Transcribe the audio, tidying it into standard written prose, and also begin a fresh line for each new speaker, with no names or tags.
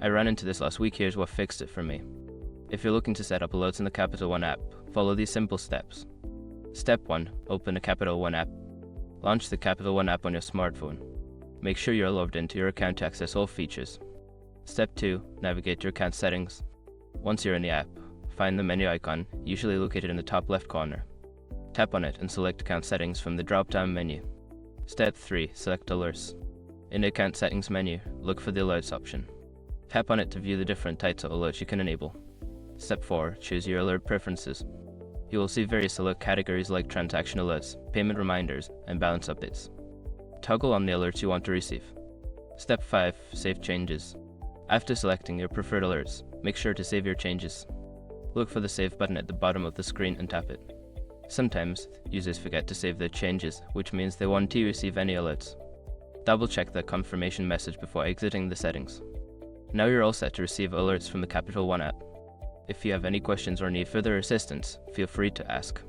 I ran into this last week. Here's what fixed it for me. If you're looking to set up alerts in the Capital One app, follow these simple steps. Step 1. Open a Capital One app. Launch the Capital One app on your smartphone. Make sure you're logged into your account to access all features. Step 2. Navigate to your account settings. Once you're in the app, find the menu icon, usually located in the top left corner. Tap on it and select Account Settings from the drop-down menu. Step 3. Select Alerts. In the Account Settings menu, look for the Alerts option. Tap on it to view the different types of alerts you can enable. Step 4. Choose your alert preferences. You will see various alert categories like transaction alerts, payment reminders, and balance updates. Toggle on the alerts you want to receive. Step 5. Save changes. After selecting your preferred alerts, make sure to save your changes. Look for the Save button at the bottom of the screen and tap it. Sometimes, users forget to save their changes, which means they won't receive any alerts. Double-check the confirmation message before exiting the settings. Now you're all set to receive alerts from the Capital One app. If you have any questions or need further assistance, feel free to ask.